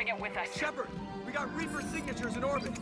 bring it with us. Shepard, we got Reaper signatures in orbit.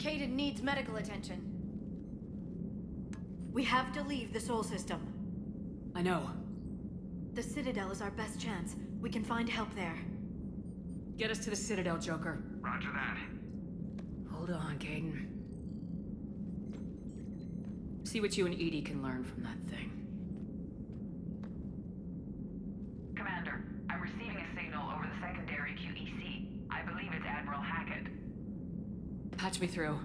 Kaidan needs medical attention. We have to leave the Sol system. I know. The Citadel is our best chance. We can find help there. Get us to the Citadel, Joker. Roger that. Hold on, Kaidan. See what you and EDI can learn from that thing. Commander, I'm receiving a signal over the secondary QEC. I believe it's Admiral Hackett. Patch me through.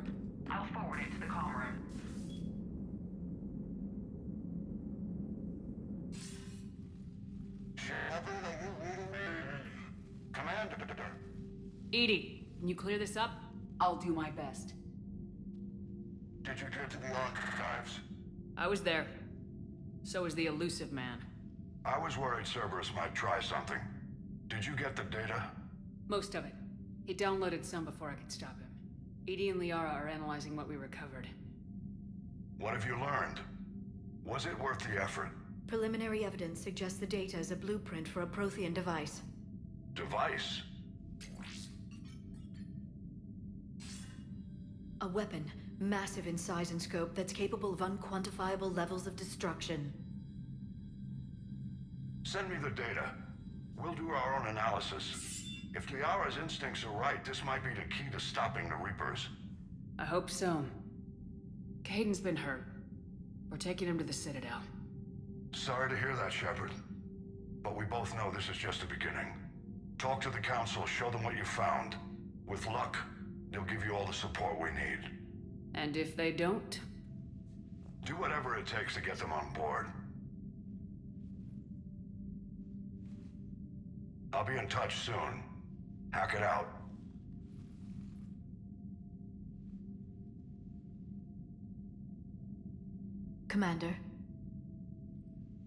I'll forward it to the comm room. Shepard, are you reading me? Commander. EDI, can you clear this up? I'll do my best. Did you get to the archives? I was there. So was the elusive man. I was worried Cerberus might try something. Did you get the data? Most of it. He downloaded some before I could stop him. EDI and Liara are analyzing what we recovered. What have you learned? Was it worth the effort? Preliminary evidence suggests the data is a blueprint for a Prothean device. Device? A weapon, massive in size and scope, that's capable of unquantifiable levels of destruction. Send me the data. We'll do our own analysis. If Liara's instincts are right, this might be the key to stopping the Reapers. I hope so. Kaidan's been hurt. We're taking him to the Citadel. Sorry to hear that, Shepard. But we both know this is just the beginning. Talk to the Council, show them what you found. With luck, they'll give you all the support we need. And if they don't? Do whatever it takes to get them on board. I'll be in touch soon. Hack it out. Commander,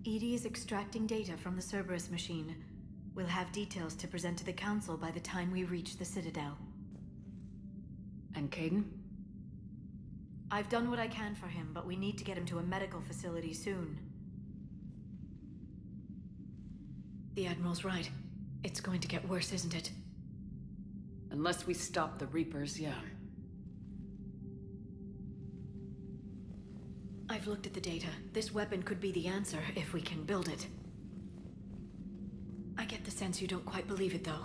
EDI is extracting data from the Cerberus machine. We'll have details to present to the Council by the time we reach the Citadel. And Kaidan? I've done what I can for him, but we need to get him to a medical facility soon. The Admiral's right. It's going to get worse, isn't it? Unless we stop the Reapers, yeah. I've looked at the data. This weapon could be the answer if we can build it. I get the sense you don't quite believe it, though.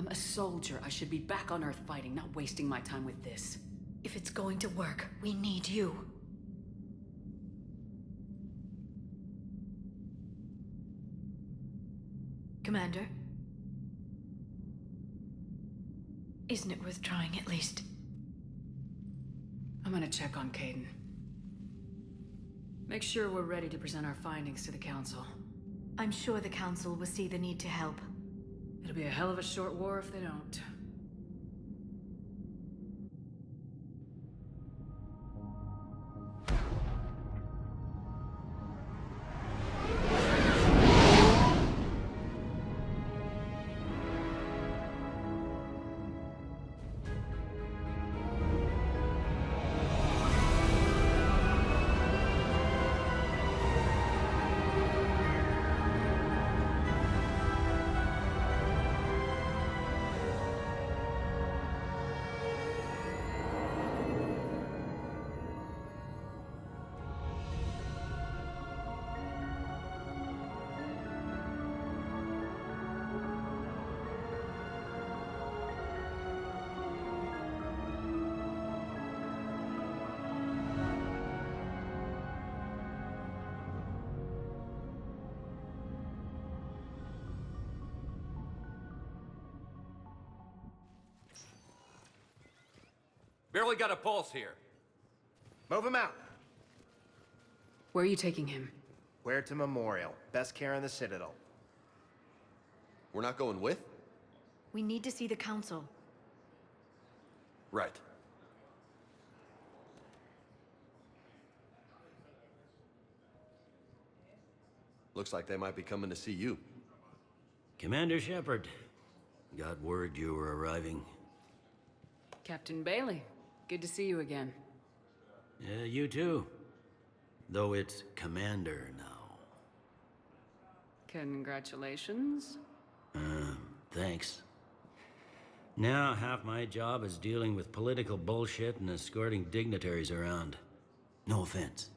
I'm a soldier. I should be back on Earth fighting, not wasting my time with this. If it's going to work, we need you. Commander? Isn't it worth trying at least? I'm gonna check on Kaidan. Make sure we're ready to present our findings to the Council. I'm sure the Council will see the need to help. It'll be a hell of a short war if they don't. Barely got a pulse here. Move him out. Where are you taking him? Where to Memorial. Best care in the Citadel. We're not going with? We need to see the Council. Right. Looks like they might be coming to see you. Commander Shepard, got word you were arriving. Captain Bailey, good to see you again. Yeah, you too. Though it's Commander now. Congratulations. Thanks. Now half my job is dealing with political bullshit and escorting dignitaries around. No offense.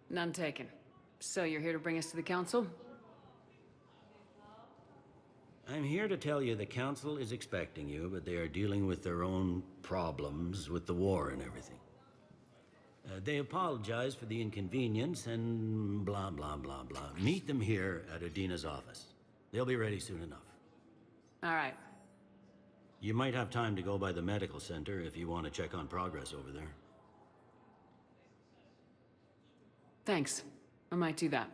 None taken. So you're here to bring us to the Council? I'm here to tell you the Council is expecting you, but they are dealing with their own problems with the war and everything. They apologize for the inconvenience and blah, blah, blah, blah. Meet them here at Adina's office. They'll be ready soon enough. All right. You might have time to go by the medical center if you want to check on progress over there. Thanks. I might do that.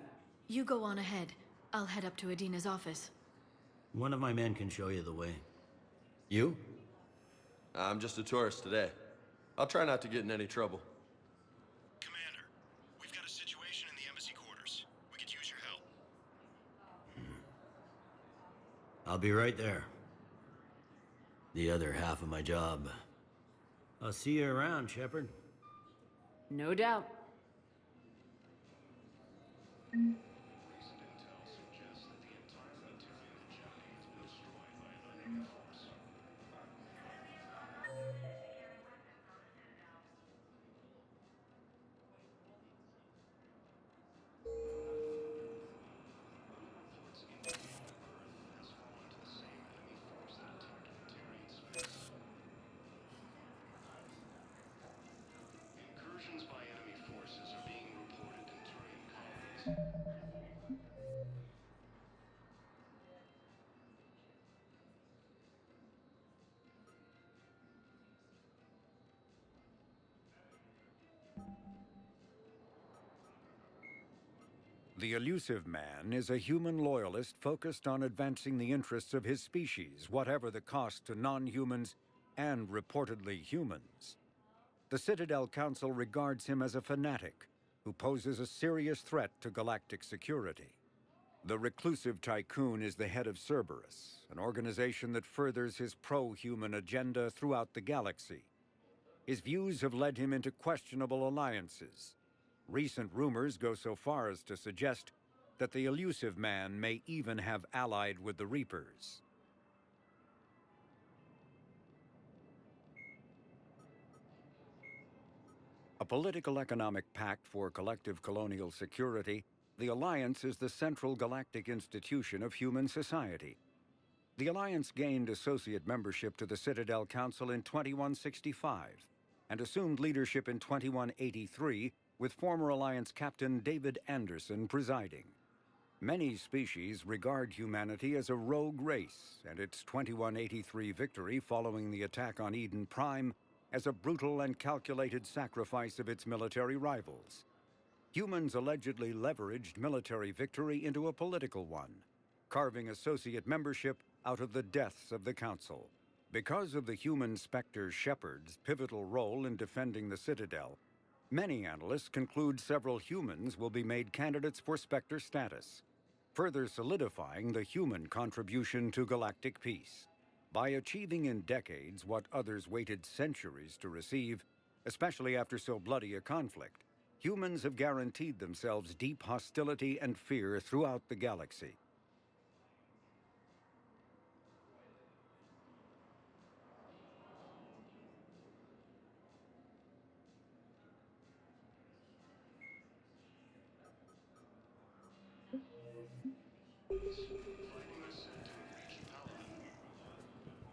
You go on ahead. I'll head up to Adina's office. One of my men can show you the way. You? I'm just a tourist today. I'll try not to get in any trouble. Commander, we've got a situation in the embassy quarters. We could use your help. I'll be right there. The other half of my job. I'll see you around, Shepard. No doubt. Incursions by enemy forces are being reported in Turian colonies. The Elusive Man is a human loyalist focused on advancing the interests of his species, whatever the cost to non-humans and reportedly humans. The Citadel Council regards him as a fanatic who poses a serious threat to galactic security. The reclusive tycoon is the head of Cerberus, an organization that furthers his pro-human agenda throughout the galaxy. His views have led him into questionable alliances. Recent rumors go so far as to suggest that the Elusive Man may even have allied with the Reapers. A political economic pact for collective colonial security, the Alliance is the central galactic institution of human society. The Alliance gained associate membership to the Citadel Council in 2165 and assumed leadership in 2183 with former Alliance Captain David Anderson presiding. Many species regard humanity as a rogue race, and its 2183 victory following the attack on Eden Prime as a brutal and calculated sacrifice of its military rivals. Humans allegedly leveraged military victory into a political one, carving associate membership out of the deaths of the Council. Because of the human Spectre Shepard's pivotal role in defending the Citadel, many analysts conclude several humans will be made candidates for Spectre status, further solidifying the human contribution to galactic peace. By achieving in decades what others waited centuries to receive, especially after so bloody a conflict, humans have guaranteed themselves deep hostility and fear throughout the galaxy.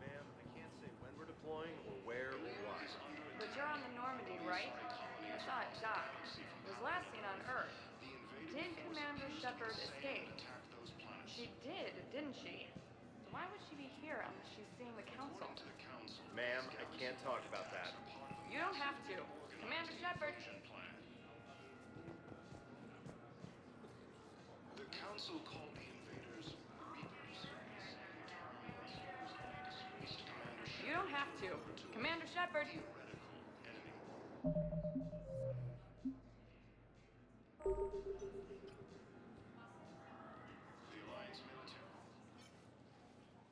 Ma'am, I can't say when we're deploying or where or why. But you're on the Normandy, right? I saw it dock. It was last seen on Earth. Did Commander Shepard escape? She did, didn't she? So why would she be here unless she's seeing the Council? Ma'am, I can't talk about that. You don't have to. Commander Shepard. The Council called the invaders Reapers. You don't have to. Commander Shepard.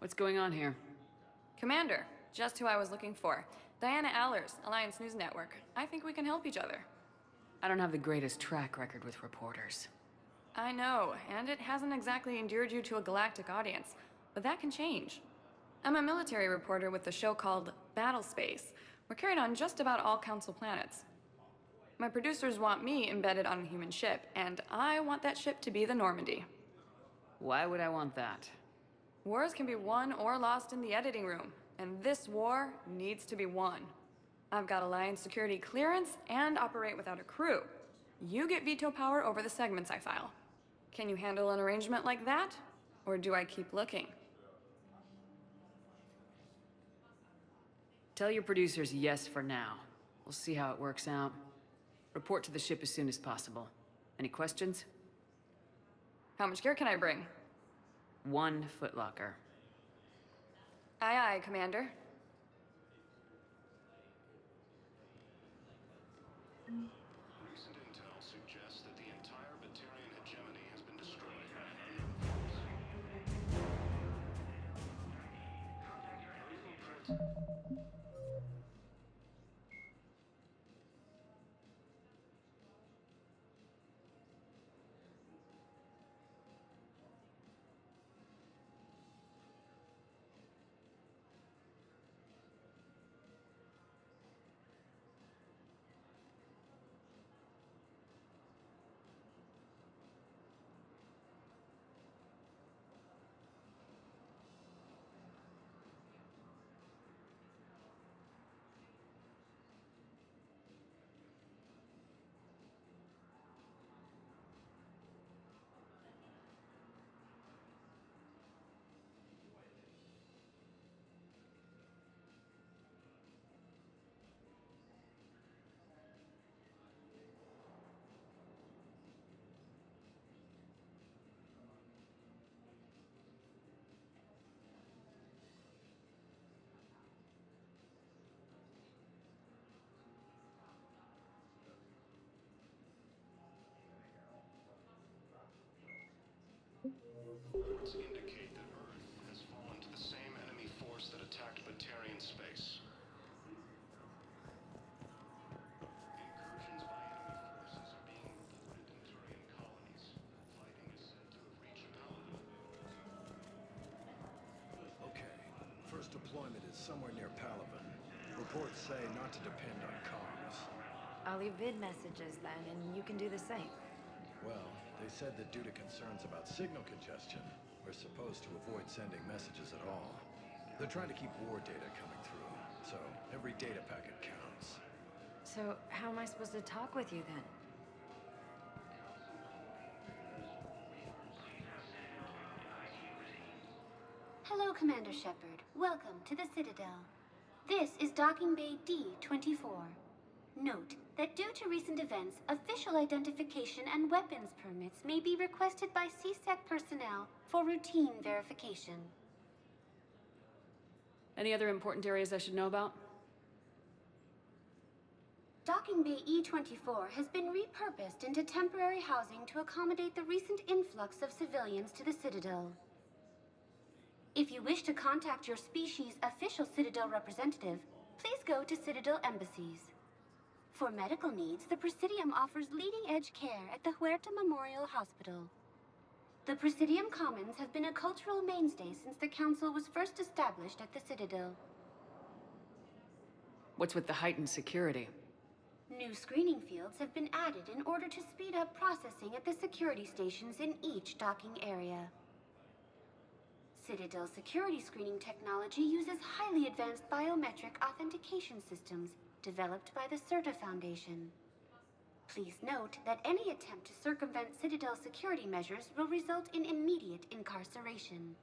What's going on here? Commander, just who I was looking for. Diana Allers, Alliance News Network. I think we can help each other. I don't have the greatest track record with reporters. I know, and it hasn't exactly endeared you to a galactic audience, but that can change. I'm a military reporter with a show called Battle Space. We're carried on just about all Council planets. My producers want me embedded on a human ship, and I want that ship to be the Normandy. Why would I want that? Wars can be won or lost in the editing room, and this war needs to be won. I've got Alliance security clearance and operate without a crew. You get veto power over the segments I file. Can you handle an arrangement like that? Or do I keep looking? Tell your producers yes for now. We'll see how it works out. Report to the ship as soon as possible. Any questions? How much gear can I bring? 1 footlocker. Aye, aye, Commander. Recent intel suggests that the entire Batarian hegemony has been destroyed. Reports indicate that Earth has fallen to the same enemy force that attacked Batarian space. Incursions by enemy forces are being reported in Turian colonies. Fighting is said to have reached Paladin. Okay. First deployment is somewhere near Palaven. Reports say not to depend on comms. I'll leave vid messages then, and you can do the same. Well, they said that due to concerns about signal congestion, we're supposed to avoid sending messages at all. They're trying to keep war data coming through, so every data packet counts. So, how am I supposed to talk with you then? Hello, Commander Shepard. Welcome to the Citadel. This is Docking Bay D-24. Note that due to recent events, official identification and weapons permits may be requested by CSEC personnel for routine verification. Any other important areas I should know about? Docking Bay E-24 has been repurposed into temporary housing to accommodate the recent influx of civilians to the Citadel. If you wish to contact your species' official Citadel representative, please go to Citadel embassies. For medical needs, the Presidium offers leading-edge care at the Huerta Memorial Hospital. The Presidium Commons have been a cultural mainstay since the Council was first established at the Citadel. What's with the heightened security? New screening fields have been added in order to speed up processing at the security stations in each docking area. Citadel security screening technology uses highly advanced biometric authentication systems developed by the CERTA Foundation. Please note that any attempt to circumvent Citadel security measures will result in immediate incarceration.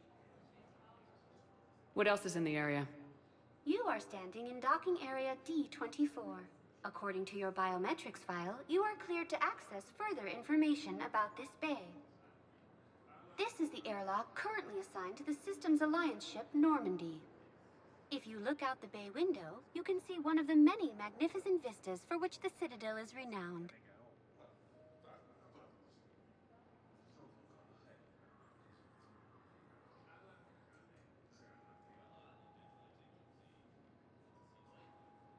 What else is in the area? You are standing in docking area D24. According to your biometrics file, you are cleared to access further information about this bay. This is the airlock currently assigned to the Systems Alliance ship Normandy. If you look out the bay window, you can see one of the many magnificent vistas for which the Citadel is renowned.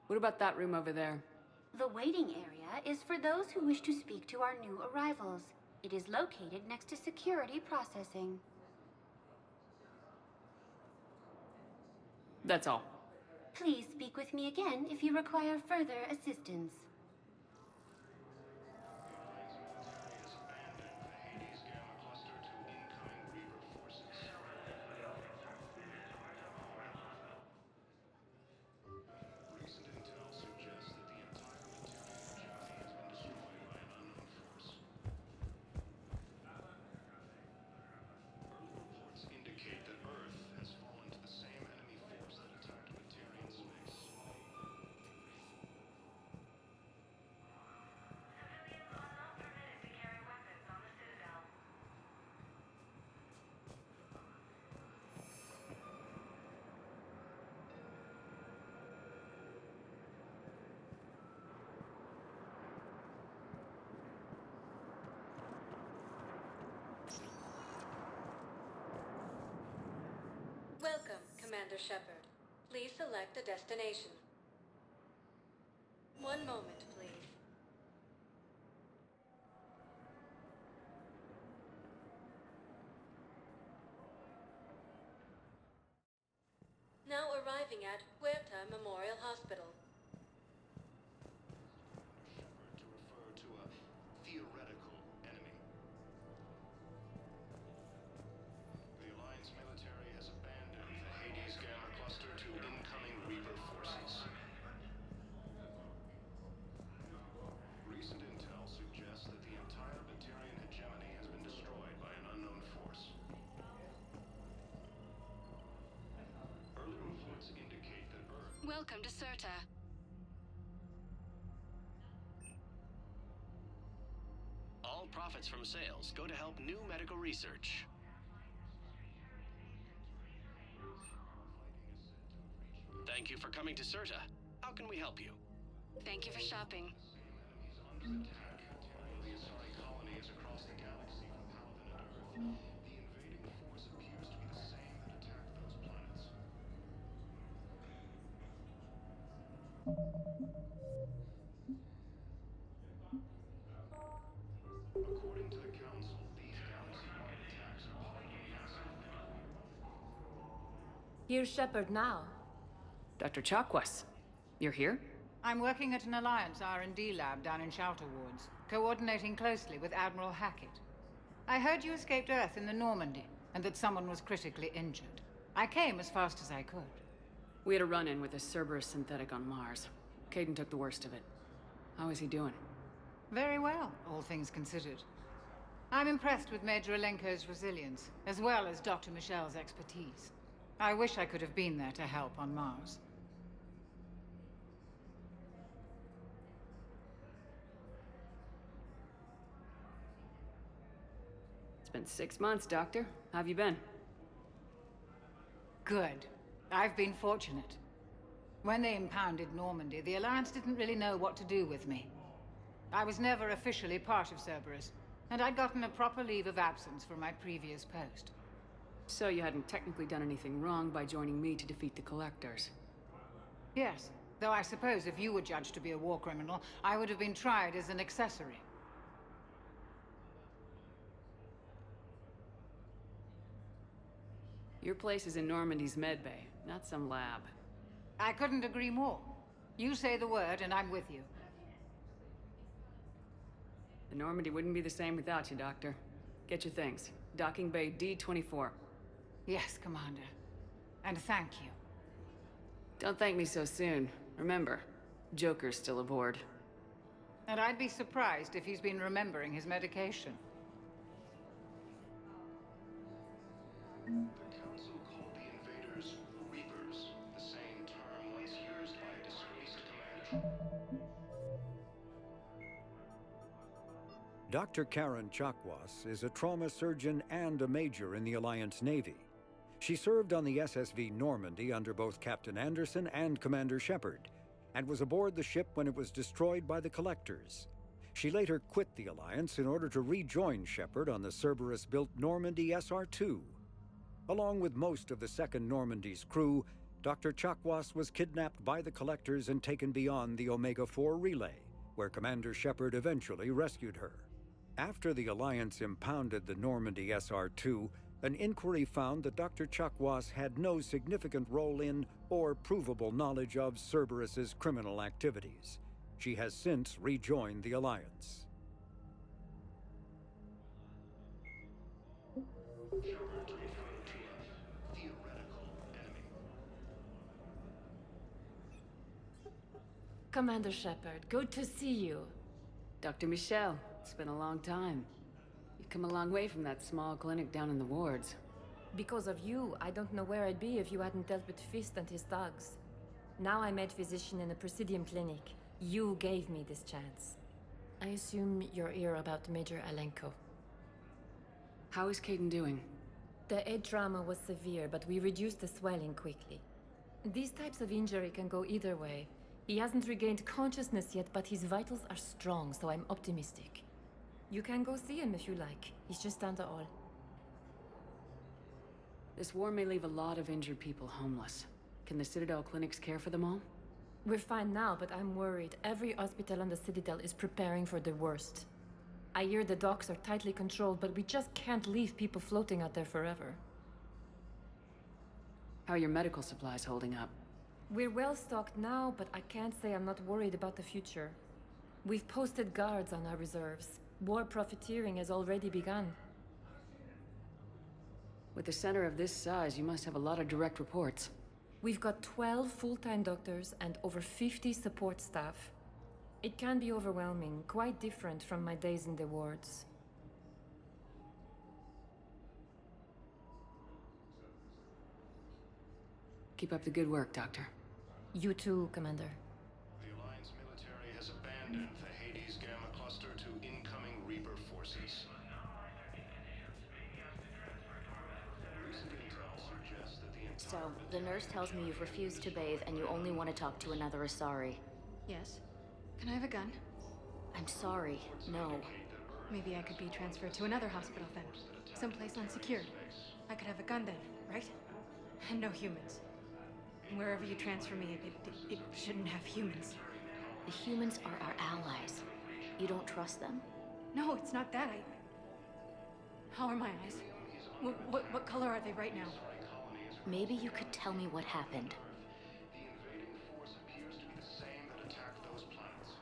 What about that room over there? The waiting area is for those who wish to speak to our new arrivals. It is located next to security processing. That's all. Please speak with me again if you require further assistance. Welcome, Commander Shepard. Please select a destination. One moment, please. Now arriving at Huerta Memorial Hospital. To refer to a theoretical enemy. The Alliance military has abandoned the Hades Gamma Cluster to incoming Reaper forces. Recent intel suggests that the entire Batarian hegemony has been destroyed by an unknown force. Early reports indicate that Earth... Welcome to Serta. All profits from sales go to help new medical research. Thank you for coming to Serta. How can we help you? Thank you for shopping. The Asari colonies across the galaxy from Paladin and Earth. The invading force appears to be the same that attacked those planets. According to the Council, these galaxy-wide attacks are part of a massive... Here's Shepard now. Dr. Chakwas, you're here? I'm working at an Alliance R&D lab down in Shelter Wards, coordinating closely with Admiral Hackett. I heard you escaped Earth in the Normandy, and that someone was critically injured. I came as fast as I could. We had a run-in with a Cerberus synthetic on Mars. Caden took the worst of it. How is he doing? Very well, all things considered. I'm impressed with Major Alenko's resilience, as well as Dr. Michel's expertise. I wish I could have been there to help on Mars. It's been 6 months, Doctor. How have you been? Good. I've been fortunate. When they impounded Normandy, the Alliance didn't really know what to do with me. I was never officially part of Cerberus, and I'd gotten a proper leave of absence from my previous post. So you hadn't technically done anything wrong by joining me to defeat the Collectors? Yes, though I suppose if you were judged to be a war criminal, I would have been tried as an accessory. Your place is in Normandy's medbay, not some lab. I couldn't agree more. You say the word and I'm with you. The Normandy wouldn't be the same without you, Doctor. Get your things. Docking Bay D24. Yes, Commander. And thank you. Don't thank me so soon. Remember, Joker's still aboard. And I'd be surprised if he's been remembering his medication. The Council called the invaders Reapers, the same term Dr. Karen Chakwas is a trauma surgeon and a major in the Alliance Navy. She served on the SSV Normandy under both Captain Anderson and Commander Shepard, and was aboard the ship when it was destroyed by the Collectors. She later quit the Alliance in order to rejoin Shepard on the Cerberus-built Normandy SR-2. Along with most of the Second Normandy's crew, Dr. Chakwas was kidnapped by the Collectors and taken beyond the Omega-4 relay, where Commander Shepard eventually rescued her. After the Alliance impounded the Normandy SR-2, an inquiry found that Dr. Chakwas had no significant role in or provable knowledge of Cerberus's criminal activities. She has since rejoined the Alliance. Commander Shepard, good to see you. Dr. Michel, it's been a long time. You've come a long way from that small clinic down in the wards. Because of you, I don't know where I'd be if you hadn't dealt with Fist and his thugs. Now I'm head physician in a Presidium clinic. You gave me this chance. I assume you're here about Major Alenko. How is Caden doing? The head trauma was severe, but we reduced the swelling quickly. These types of injury can go either way. He hasn't regained consciousness yet, but his vitals are strong, so I'm optimistic. You can go see him if you like. He's just down the hall. This war may leave a lot of injured people homeless. Can the Citadel clinics care for them all? We're fine now, but I'm worried. Every hospital on the Citadel is preparing for the worst. I hear the docks are tightly controlled, but we just can't leave people floating out there forever. How are your medical supplies holding up? We're well stocked now, but I can't say I'm not worried about the future. We've posted guards on our reserves. War profiteering has already begun. With a center of this size, you must have a lot of direct reports. We've got 12 full-time doctors and over 50 support staff. It can be overwhelming, quite different from my days in the wards. Keep up the good work, Doctor. You too, Commander. The Alliance military has abandoned the Hades Gamma cluster to incoming Reaper forces. Recent intel suggests that the So, the nurse tells me you've refused to bathe and you only want to talk to another Asari. Yes. Can I have a gun? I'm sorry, no. Maybe I could be transferred to another hospital then. Someplace unsecured. I could have a gun then, right? And no humans. Wherever you transfer me, it shouldn't have humans. The humans are our allies. You don't trust them? No, it's not that. How are my eyes? What color are they right now? Maybe you could tell me what happened. The invading force appears to be the same that attacked those planets.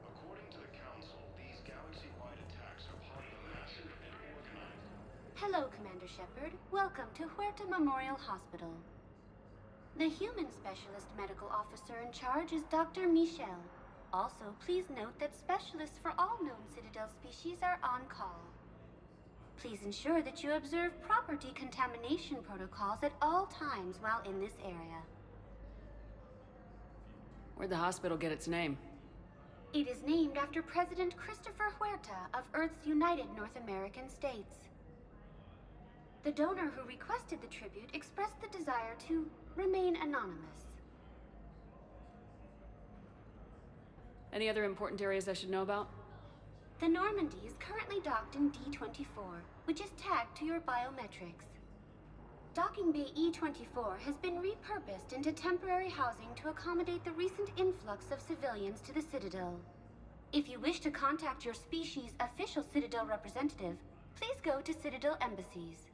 According to the Council, these galaxy-wide attacks are part of a massive and organized... Hello, Commander Shepard. Welcome to Huerta Memorial Hospital. The human specialist medical officer in charge is Dr. Michel. Also, please note that specialists for all known Citadel species are on call. Please ensure that you observe proper decontamination protocols at all times while in this area. Where'd the hospital get its name? It is named after President Christopher Huerta of Earth's United North American States. The donor who requested the tribute expressed the desire to remain anonymous. Any other important areas I should know about? The Normandy is currently docked in D-24, which is tagged to your biometrics. Docking Bay E-24 has been repurposed into temporary housing to accommodate the recent influx of civilians to the Citadel. If you wish to contact your species' official Citadel representative, please go to Citadel embassies.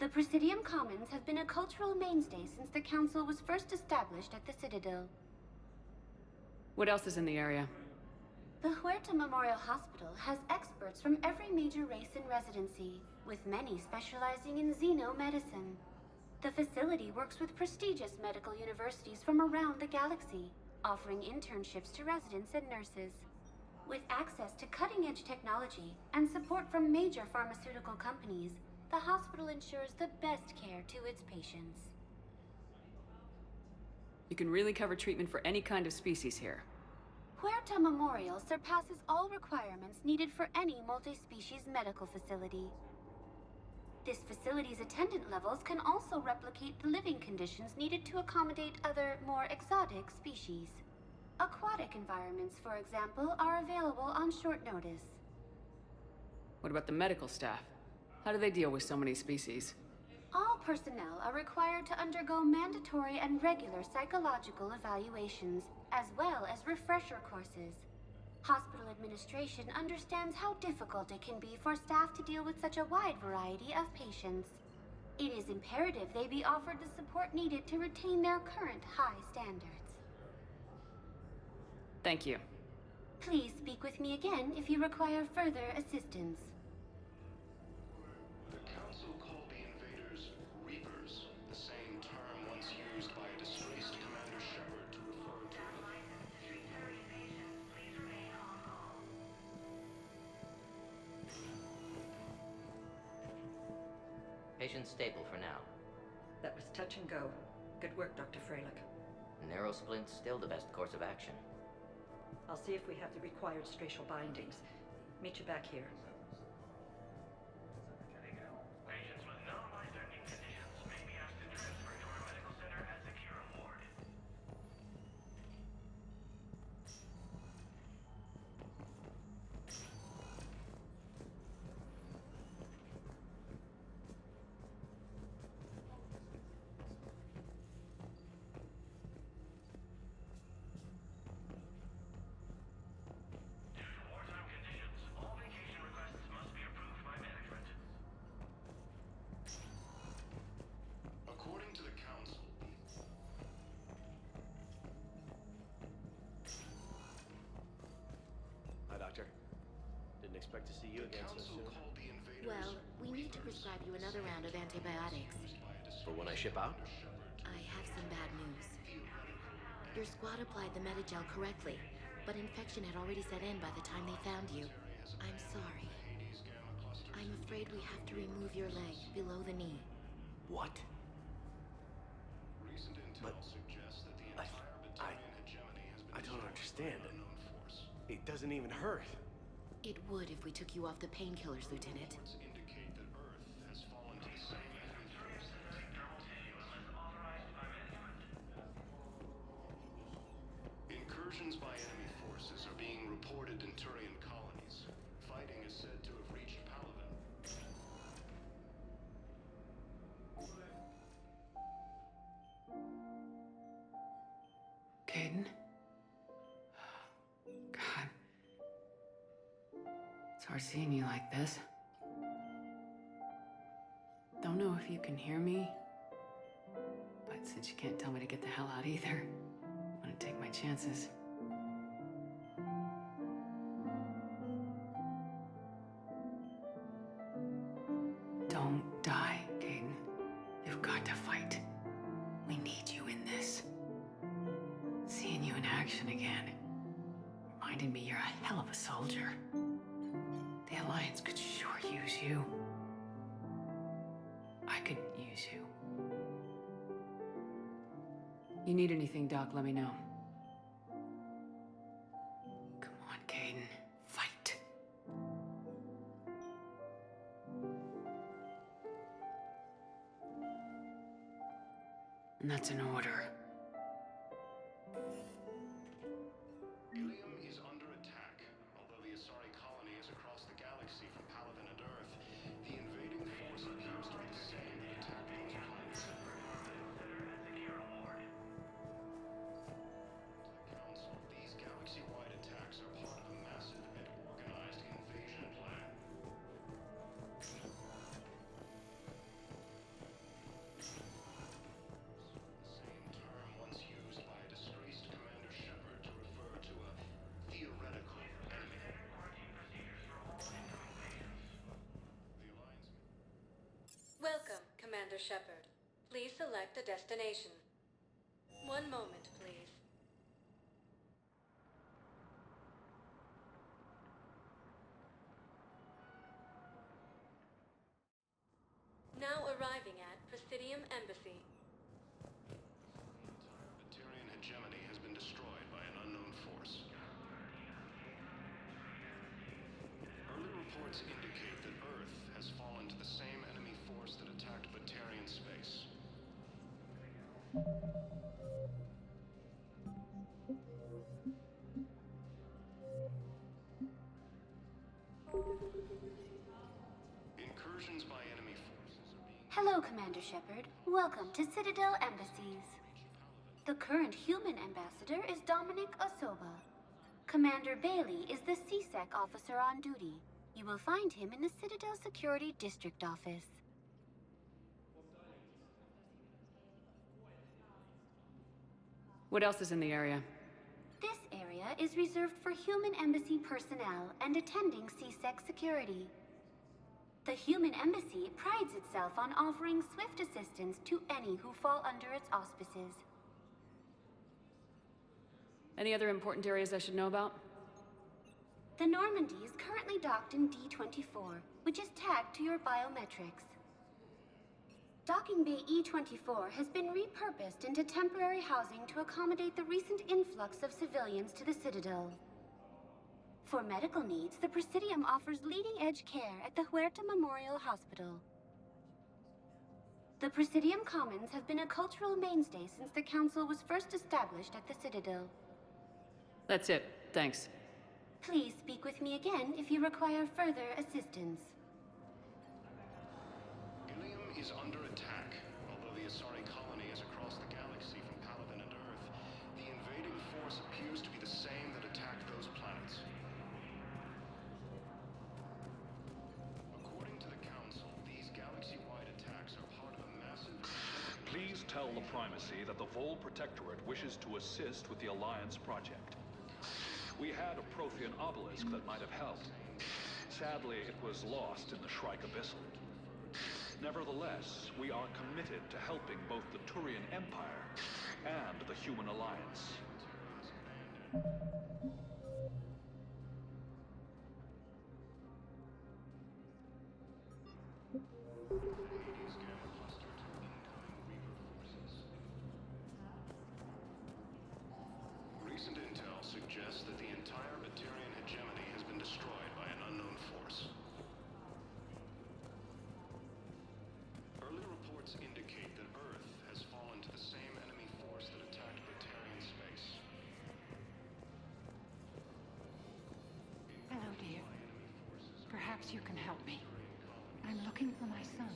The Presidium Commons have been a cultural mainstay since the Council was first established at the Citadel. What else is in the area? The Huerta Memorial Hospital has experts from every major race in residency, with many specializing in xenomedicine. The facility works with prestigious medical universities from around the galaxy, offering internships to residents and nurses. With access to cutting-edge technology and support from major pharmaceutical companies, the hospital ensures the best care to its patients. You can really cover treatment for any kind of species here. Huerta Memorial surpasses all requirements needed for any multi-species medical facility. This facility's attendant levels can also replicate the living conditions needed to accommodate other, more exotic species. Aquatic environments, for example, are available on short notice. What about the medical staff? How do they deal with so many species? All personnel are required to undergo mandatory and regular psychological evaluations, as well as refresher courses. Hospital administration understands how difficult it can be for staff to deal with such a wide variety of patients. It is imperative they be offered the support needed to retain their current high standards. Thank you. Please speak with me again if you require further assistance. The Council called the invaders Reapers, the same term once used by a disgraced Commander Shepard to refer to Patient stable for now. That was touch and go. Good work, Dr. Freilich. Narrow splint's still the best course of action. I'll see if we have the required spatial bindings. Meet you back here. patients with known life-threatening conditions may be asked to transfer to our medical center as secure ward. According to the Council, Hi, Doctor. Didn't expect to see you again so soon. Well, we need to prescribe you another round of antibiotics. For when I ship out? I have some bad news. Your squad applied the Medigel correctly, but infection had already set in by the time they found you. I'm sorry. I'm afraid we have to remove your leg below the knee. What? recent intel suggests that the entire Batarian hegemony has been I don't destroyed understand by it. an unknown force. It doesn't even hurt. It would if we took you off the painkillers, Lieutenant. Reports indicate that Earth has fallen to the same enemy force. Incursions by enemy forces are being reported in Turian colonies. Fighting is said to have reached Palaven. Caden? God. It's hard seeing you like this. Don't know if you can hear me, but since you can't tell me to get the hell out either, I'm gonna take my chances. Don't die, Caden. You've got to fight. We need you in this. Seeing you in action again reminded me you're a hell of a soldier. The Alliance could sure use you. I could use you. You need anything, Doc, let me know. Come on, Caden. Fight. And that's an order. Ilium is under attack. Although the Asari colony is across the galaxy from Palaven and Earth, the invading force appears to be the same that attacked those planets. To the Council, these galaxy-wide attacks are part of a massive and organized invasion plan. The same term once used by a disgraced Commander Shepard to refer to a theoretical enemy. Welcome, Commander Shepard. Please select a destination. One moment, please. Now arriving at Presidium Embassy. Batarian Incursions by enemy forces are being... Hello, Commander Shepard. Welcome to Citadel Embassies. The current human ambassador is Dominic Osoba. Commander Bailey is the CSEC officer on duty. You will find him in the Citadel Security District Office. What else is in the area? This area is reserved for human embassy personnel and attending CSEC security. The human embassy prides itself on offering swift assistance to any who fall under its auspices. Any other important areas I should know about? The Normandy is currently docked in D-24, which is tagged to your biometrics. Docking Bay E-24 has been repurposed into temporary housing to accommodate the recent influx of civilians to the Citadel. For medical needs, the Presidium offers leading-edge care at the Huerta Memorial Hospital. The Presidium Commons have been a cultural mainstay since the Council was first established at the Citadel. That's it. Thanks. Please speak with me again if you require further assistance. Ilium is under attack. Although the Asari colony is across the galaxy from Palaven and Earth, the invading force appears to be the same that attacked those planets. According to the Council, these galaxy-wide attacks are part of a massive... Please tell the Primacy that the Vol Protectorate wishes to assist with the Alliance project. We had a Prothean obelisk that might have helped. Sadly, it was lost in the Shrike Abyssal. Nevertheless, we are committed to helping both the Turian Empire and the Human Alliance. Recent intel suggests that the entire Batarian hegemony has been destroyed by an unknown force. Early reports indicate that Earth has fallen to the same enemy force that attacked Batarian space. Hello, dear. Perhaps you can help me. I'm looking for my son.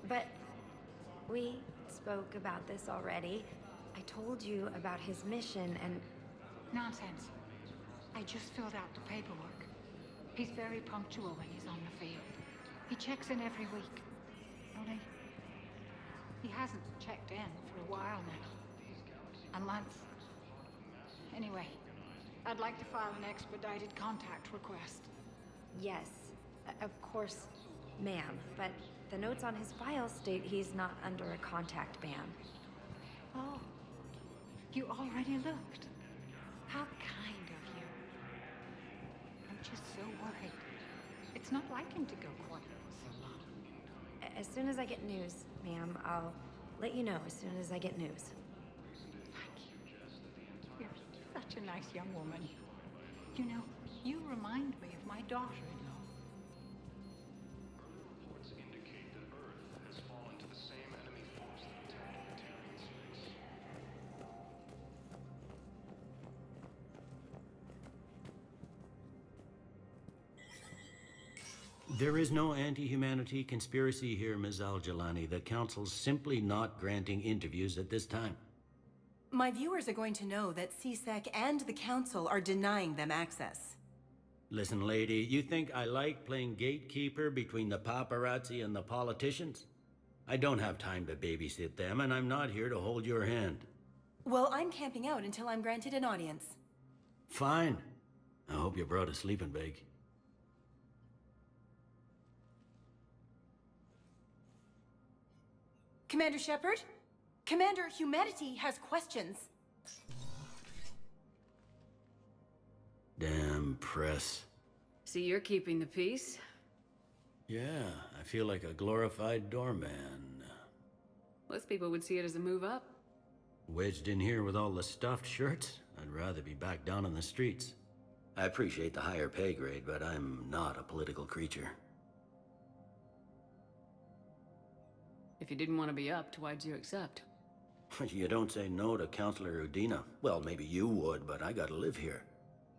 But we spoke about this already. I told you about his mission and... Nonsense. I just filled out the paperwork. He's very punctual when he's on the field. He checks in every week. Only, he hasn't checked in for a while now. A month. Anyway, I'd like to file an expedited contact request. Yes, of course, ma'am. But the notes on his file state he's not under a contact ban. Oh, you already looked. How kind of you. I'm just so worried. It's not like him to go quiet so long. As soon as I get news, ma'am, I'll let you know as soon as I get news. Thank you. You're such a nice young woman. You know, you remind me of my daughter-in-law. Reports indicate that Earth has fallen to the same enemy force that attacked Batarian space. There is no anti-humanity conspiracy here, Ms. Al-Jalani. The Council's simply not granting interviews at this time. My viewers are going to know that CSEC and the Council are denying them access. Listen, lady, you think I like playing gatekeeper between the paparazzi and the politicians? I don't have time to babysit them, and I'm not here to hold your hand. Well, I'm camping out until I'm granted an audience. Fine. I hope you brought a sleeping bag. Commander Shepard? Commander Humanity has questions. Damn press. See, you're keeping the peace? Yeah, I feel like a glorified doorman. Most people would see it as a move up. Wedged in here with all the stuffed shirts, I'd rather be back down on the streets. I appreciate the higher pay grade, but I'm not a political creature. If you didn't want to be upped, why'd you accept? You don't say no to Counselor Udina. Well, maybe you would, but I gotta live here.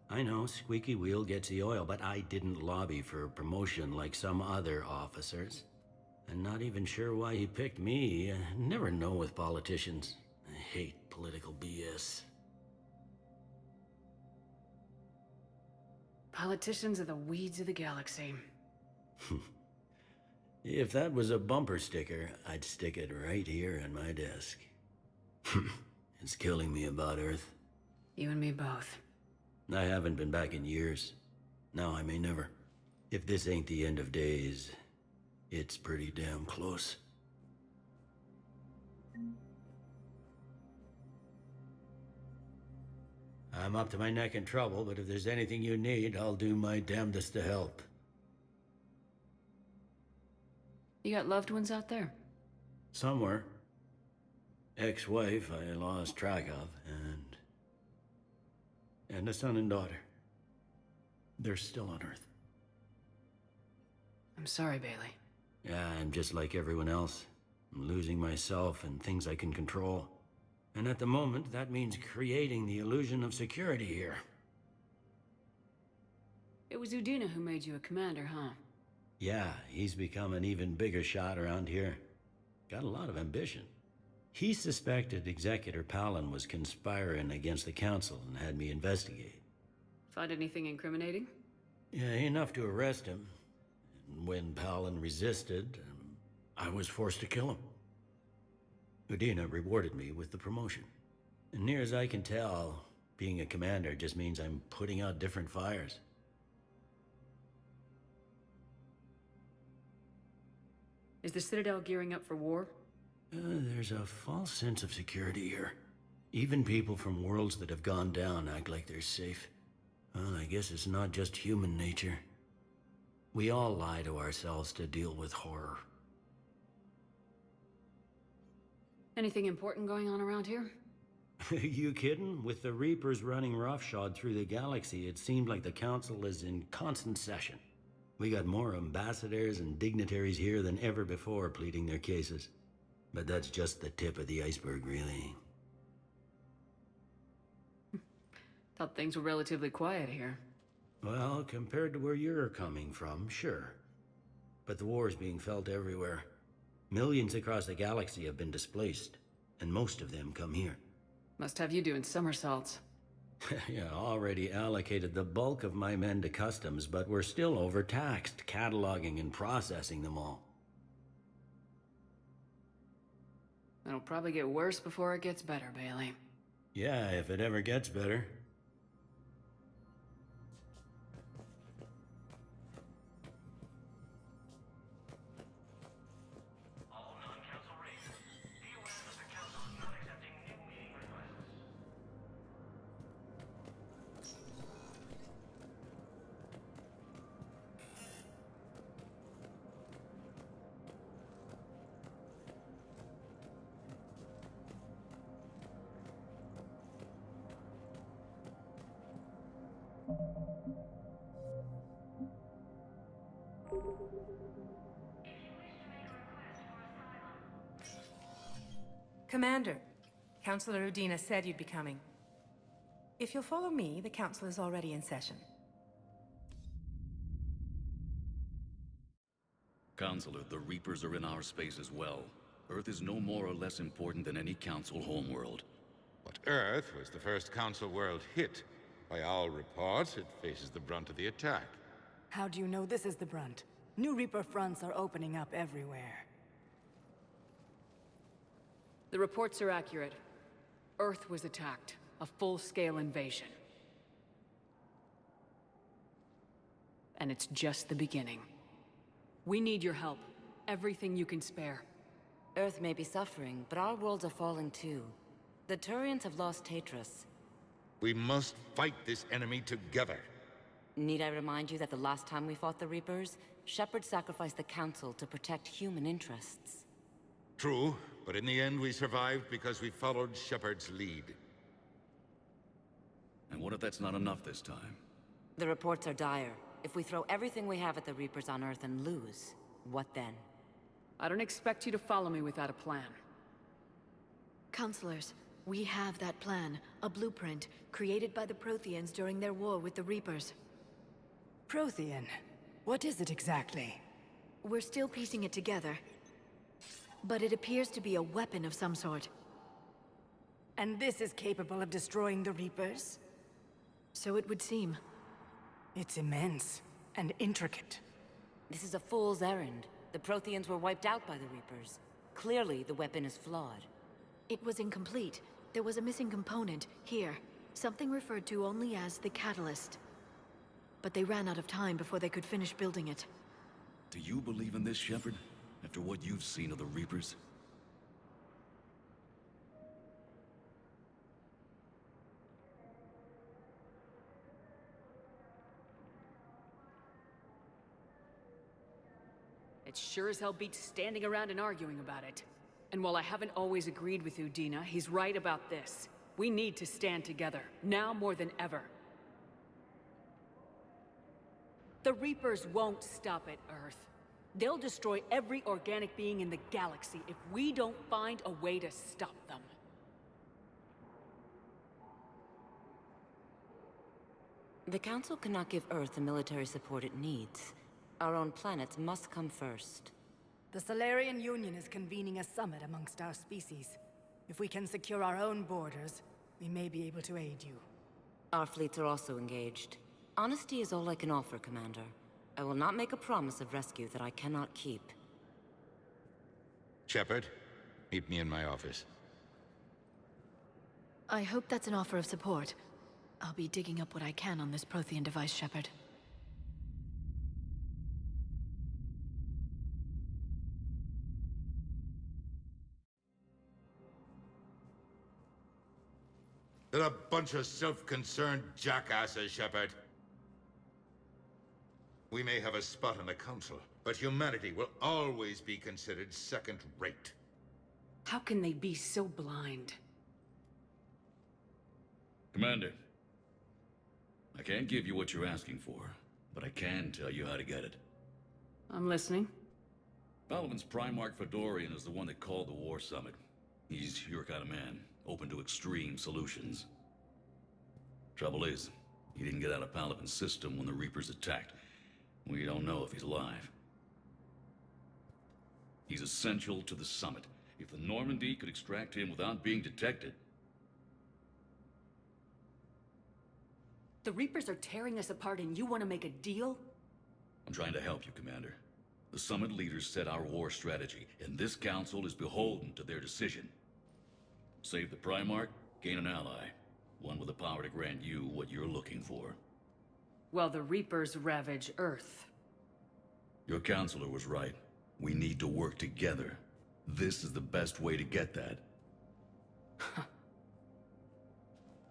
I know, squeaky wheel gets the oil, but I didn't lobby for promotion like some other officers. I'm not even sure why he picked me. I never know with politicians. I hate political BS. Politicians are the weeds of the galaxy. If that was a bumper sticker, I'd stick it right here on my desk. It's killing me about Earth. You and me both. I haven't been back in years. Now I may never. If this ain't the end of days, it's pretty damn close. I'm up to my neck in trouble, but if there's anything you need, I'll do my damnedest to help. You got loved ones out there? Somewhere. Ex-wife I lost track of, and a son and daughter. They're still on Earth. I'm sorry, Bailey. Yeah, I'm just like everyone else. I'm losing myself and things I can control. And at the moment, that means creating the illusion of security here. It was Udina who made you a commander, huh? Yeah, he's become an even bigger shot around here. Got a lot of ambition. He suspected Executor Palin was conspiring against the Council and had me investigate. Find anything incriminating? Yeah, enough to arrest him. And when Palin resisted, I was forced to kill him. Udina rewarded me with the promotion. And near as I can tell, being a commander just means I'm putting out different fires. Is the Citadel gearing up for war? There's a false sense of security here. Even people from worlds that have gone down act like they're safe. Well, I guess it's not just human nature. We all lie to ourselves to deal with horror. Anything important going on around here? You kidding? With the Reapers running roughshod through the galaxy, it seemed like the Council is in constant session. We got more ambassadors and dignitaries here than ever before pleading their cases. But that's just the tip of the iceberg, really. Thought things were relatively quiet here. Well, compared to where you're coming from, sure. But the war's being felt everywhere. Millions across the galaxy have been displaced, and most of them come here. Must have you doing somersaults. Yeah, already allocated the bulk of my men to customs, but we're still overtaxed, cataloging and processing them all. It'll probably get worse before it gets better, Bailey. Yeah, if it ever gets better. Commander, Counselor Udina said you'd be coming. If you'll follow me, the council is already in session. Counselor, the Reapers are in our space as well. Earth is no more or less important than any Council homeworld. But Earth was the first Council world hit. By all reports, it faces the brunt of the attack. How do you know this is the brunt? New Reaper fronts are opening up everywhere. The reports are accurate. Earth was attacked. A full-scale invasion. And it's just the beginning. We need your help. Everything you can spare. Earth may be suffering, but our worlds are falling too. The Turians have lost Tatris. We must fight this enemy together. Need I remind you that the last time we fought the Reapers, Shepard sacrificed the Council to protect human interests? True, but in the end we survived because we followed Shepard's lead. And what if that's not enough this time? The reports are dire. If we throw everything we have at the Reapers on Earth and lose, what then? I don't expect you to follow me without a plan. Counselors, we have that plan, a blueprint, created by the Protheans during their war with the Reapers. Prothean? What is it exactly? We're still piecing it together, but it appears to be a weapon of some sort. And this is capable of destroying the Reapers? So it would seem. It's immense and intricate. This is a fool's errand. The Protheans were wiped out by the Reapers. Clearly, the weapon is flawed. It was incomplete. There was a missing component, here. Something referred to only as the Catalyst. But they ran out of time before they could finish building it. Do you believe in this, Shepard? After what you've seen of the Reapers? It sure as hell beats standing around and arguing about it. And while I haven't always agreed with Udina, he's right about this. We need to stand together, now more than ever. The Reapers won't stop at Earth. They'll destroy every organic being in the galaxy if we don't find a way to stop them. The Council cannot give Earth the military support it needs. Our own planets must come first. The Solarian Union is convening a summit amongst our species. If we can secure our own borders, we may be able to aid you. Our fleets are also engaged. Honesty is all I can offer, Commander. I will not make a promise of rescue that I cannot keep. Shepard, meet me in my office. I hope that's an offer of support. I'll be digging up what I can on this Prothean device, Shepard. They're a bunch of self-concerned jackasses, Shepard. We may have a spot on the Council, but humanity will always be considered second-rate. How can they be so blind? Commander, I can't give you what you're asking for, but I can tell you how to get it. I'm listening. Palaven's Primarch Fedorian is the one that called the War Summit. He's your kind of man, open to extreme solutions. Trouble is, he didn't get out of Palaven's system when the Reapers attacked. We don't know if he's alive. He's essential to the summit. If the Normandy could extract him without being detected... The Reapers are tearing us apart and you want to make a deal? I'm trying to help you, Commander. The summit leaders set our war strategy, and this council is beholden to their decision. Save the Primarch, gain an ally. One with the power to grant you what you're looking for. Well, the Reapers ravage Earth. Your counselor was right. We need to work together. This is the best way to get that.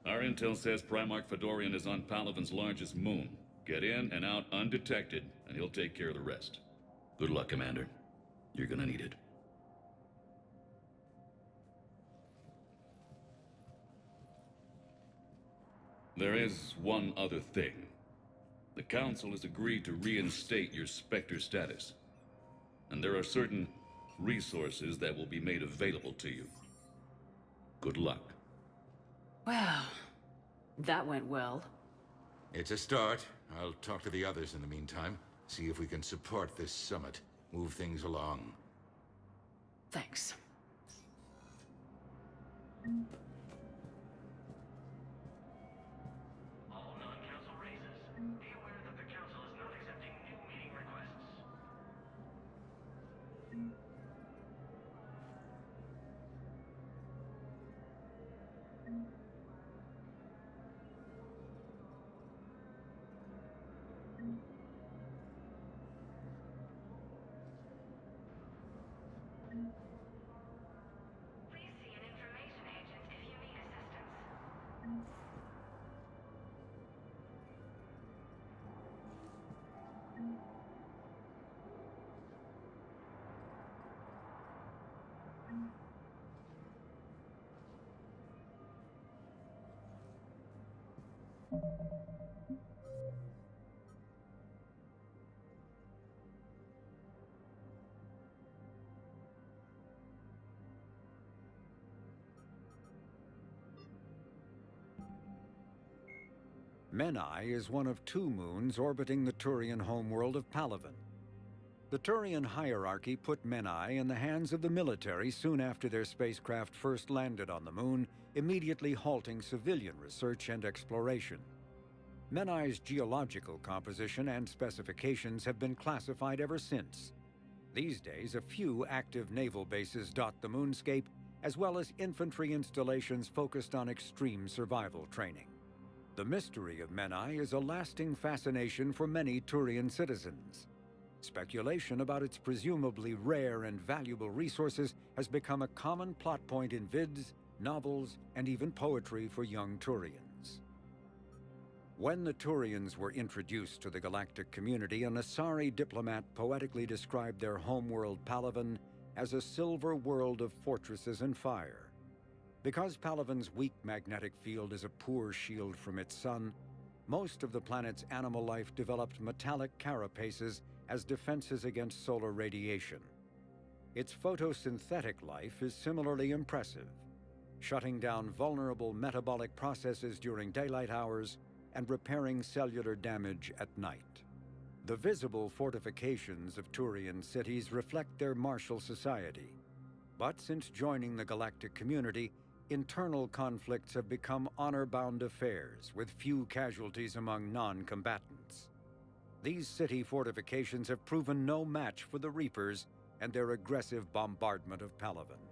Our intel says Primarch Fedorian is on Palaven's largest moon. Get in and out undetected, and he'll take care of the rest. Good luck, Commander. You're gonna need it. There is one other thing. The Council has agreed to reinstate your Spectre status. And there are certain resources that will be made available to you. Good luck. Well, that went well. It's a start. I'll talk to the others in the meantime. See if we can support this summit. Move things along. Thanks. All non-council raises. Be aware that the council is not accepting new meeting requests. Please see an information agent if you need assistance. Menai is one of 2 moons orbiting the Turian homeworld of Palaven. The Turian hierarchy put Menai in the hands of the military soon after their spacecraft first landed on the moon, immediately halting civilian research and exploration. Menai's geological composition and specifications have been classified ever since. These days, a few active naval bases dot the moonscape, as well as infantry installations focused on extreme survival training. The mystery of Menai is a lasting fascination for many Turian citizens. Speculation about its presumably rare and valuable resources has become a common plot point in vids, novels, and even poetry for young Turians. When the Turians were introduced to the galactic community, an Asari diplomat poetically described their homeworld Palaven as a silver world of fortresses and fire. Because Palaven's weak magnetic field is a poor shield from its sun, most of the planet's animal life developed metallic carapaces as defenses against solar radiation. Its photosynthetic life is similarly impressive, shutting down vulnerable metabolic processes during daylight hours and repairing cellular damage at night. The visible fortifications of Turian cities reflect their martial society. But since joining the galactic community, internal conflicts have become honor-bound affairs, with few casualties among non-combatants. These city fortifications have proven no match for the Reapers and their aggressive bombardment of Palaven.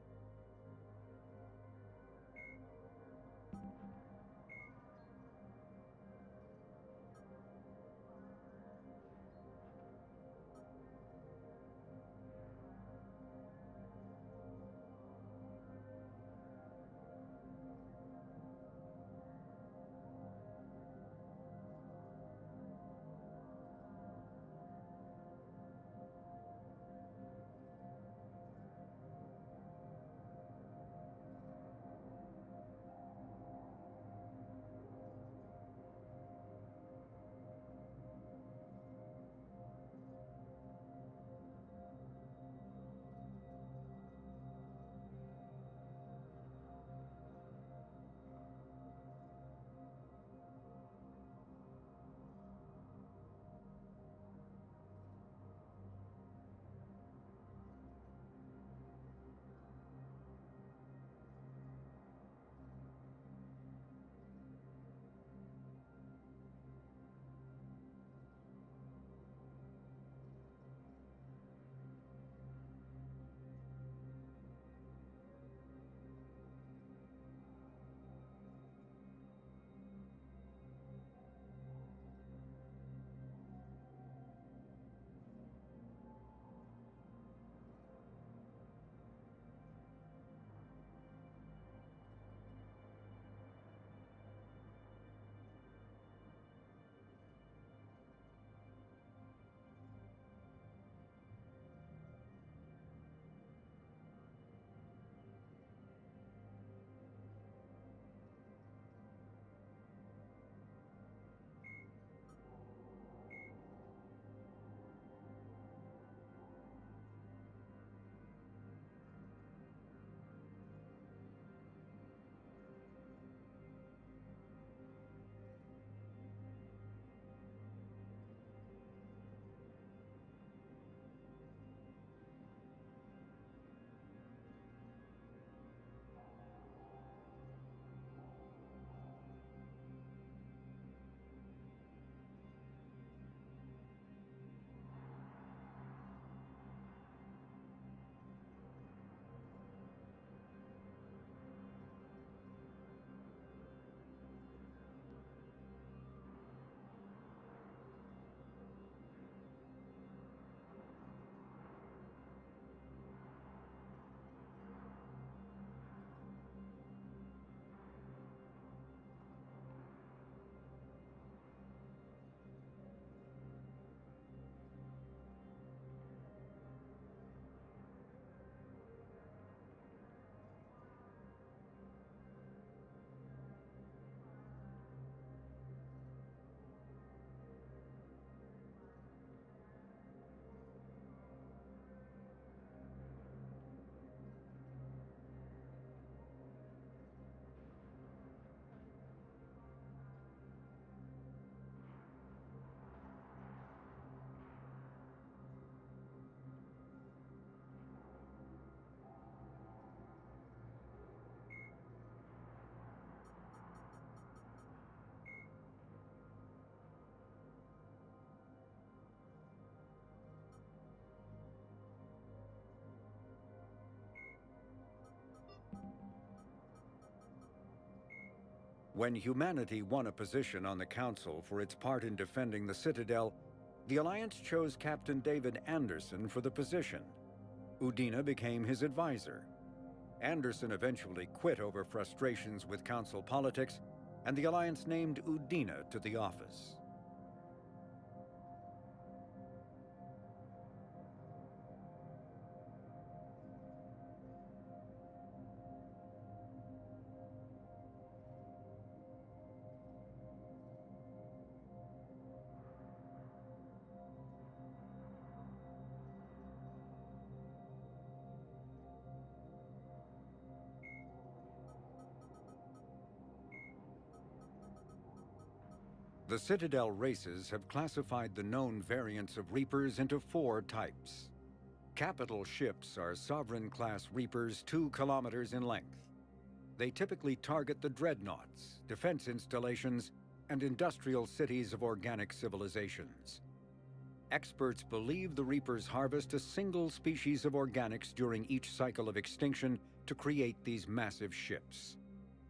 When humanity won a position on the Council for its part in defending the Citadel, the Alliance chose Captain David Anderson for the position. Udina became his advisor. Anderson eventually quit over frustrations with Council politics, and the Alliance named Udina to the office. The Citadel races have classified the known variants of Reapers into 4 types. Capital ships are Sovereign-class Reapers 2 kilometers in length. They typically target the dreadnoughts, defense installations, and industrial cities of organic civilizations. Experts believe the Reapers harvest a single species of organics during each cycle of extinction to create these massive ships.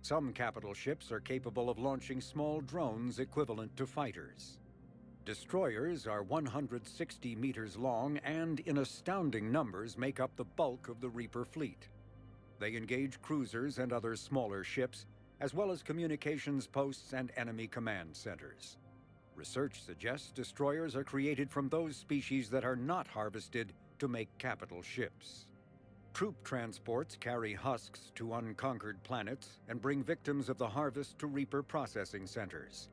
Some capital ships are capable of launching small drones equivalent to fighters. Destroyers are 160 meters long and, in astounding numbers, make up the bulk of the Reaper fleet. They engage cruisers and other smaller ships, as well as communications posts and enemy command centers. Research suggests destroyers are created from those species that are not harvested to make capital ships. Troop transports carry husks to unconquered planets and bring victims of the harvest to Reaper processing centers.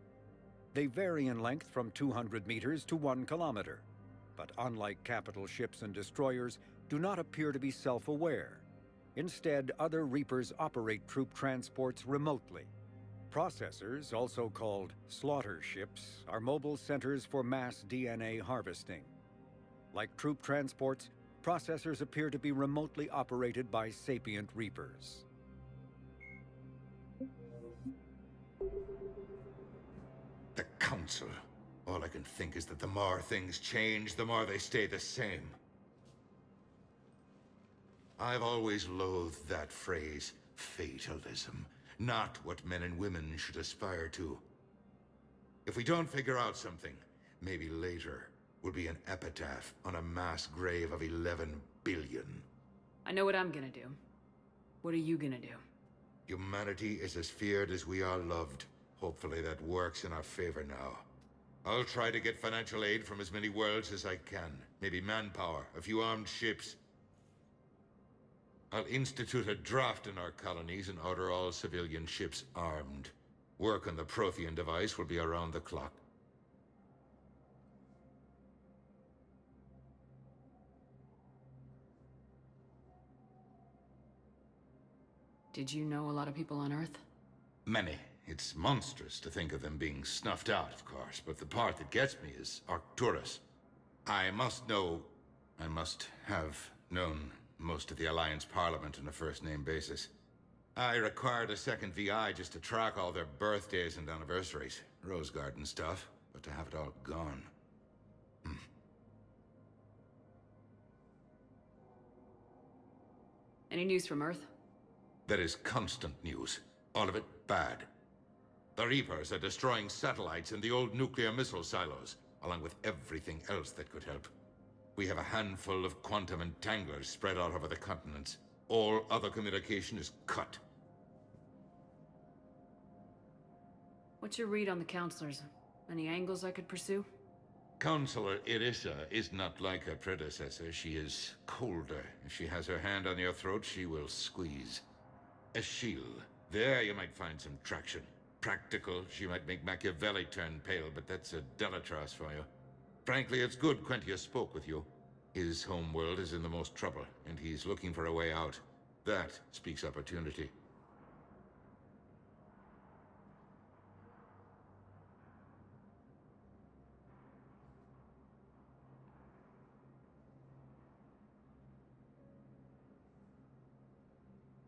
They vary in length from 200 meters to 1 kilometer, but unlike capital ships and destroyers, do not appear to be self-aware. Instead, other Reapers operate troop transports remotely. Processors, also called slaughter ships, are mobile centers for mass DNA harvesting. Like troop transports, processors appear to be remotely operated by sapient Reapers. The Council. All I can think is that the more things change, the more they stay the same. I've always loathed that phrase, fatalism. Not what men and women should aspire to. If we don't figure out something, maybe later will be an epitaph on a mass grave of 11 billion. I know what I'm gonna do. What are you gonna do? Humanity is as feared as we are loved. Hopefully that works in our favor now. I'll try to get financial aid from as many worlds as I can. Maybe manpower, a few armed ships. I'll institute a draft in our colonies and order all civilian ships armed. Work on the Prothean device will be around the clock. Did you know a lot of people on Earth? Many. It's monstrous to think of them being snuffed out, of course, but the part that gets me is Arcturus. I must have known most of the Alliance Parliament on a first-name basis. I required a second VI just to track all their birthdays and anniversaries. Rose Garden stuff, but to have it all gone. Any news from Earth? There is constant news. All of it bad. The Reapers are destroying satellites and the old nuclear missile silos, along with everything else that could help. We have a handful of quantum entanglers spread out over the continents. All other communication is cut. What's your read on the counselors? Any angles I could pursue? Counselor Irissa is not like her predecessor. She is colder. If she has her hand on your throat, she will squeeze. Eschil. There you might find some traction. Practical, she might make Machiavelli turn pale, but that's a Delatras for you. Frankly, it's good Quentius spoke with you. His homeworld is in the most trouble, and he's looking for a way out. That speaks opportunity.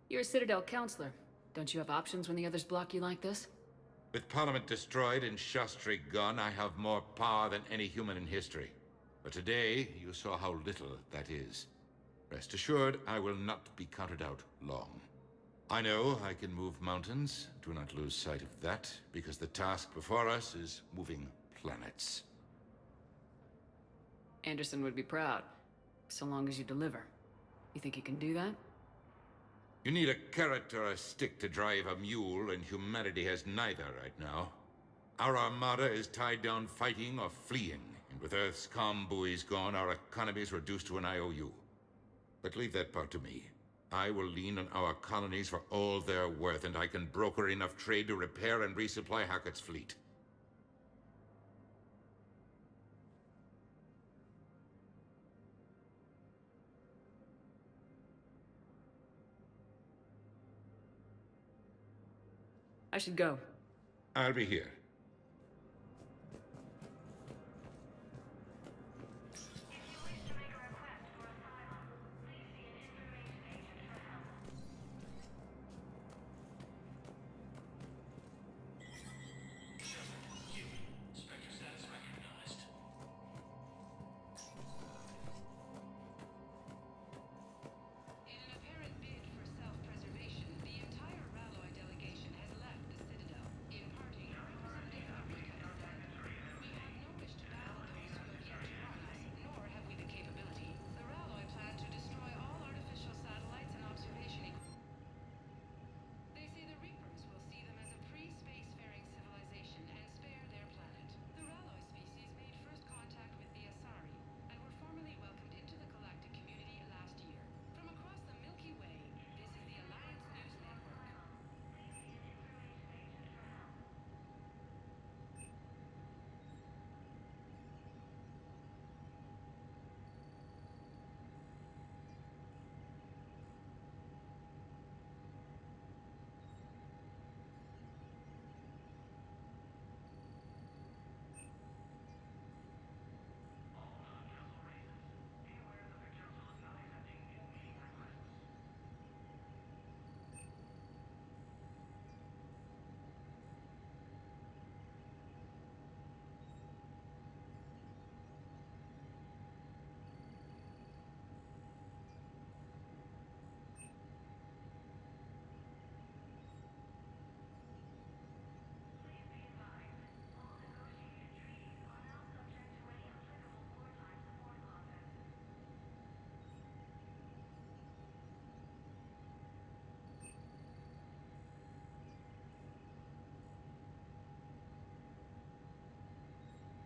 You're a Citadel counselor. Don't you have options when the others block you like this? With Parliament destroyed and Shastri gone, I have more power than any human in history. But today, you saw how little that is. Rest assured, I will not be counted out long. I know I can move mountains. Do not lose sight of that, because the task before us is moving planets. Anderson would be proud, so long as you deliver. You think you can do that? You need a carrot or a stick to drive a mule, and humanity has neither right now. Our armada is tied down fighting or fleeing, and with Earth's comm buoys gone, our economy is reduced to an IOU. But leave that part to me. I will lean on our colonies for all they're worth, and I can broker enough trade to repair and resupply Hackett's fleet. I should go. I'll be here.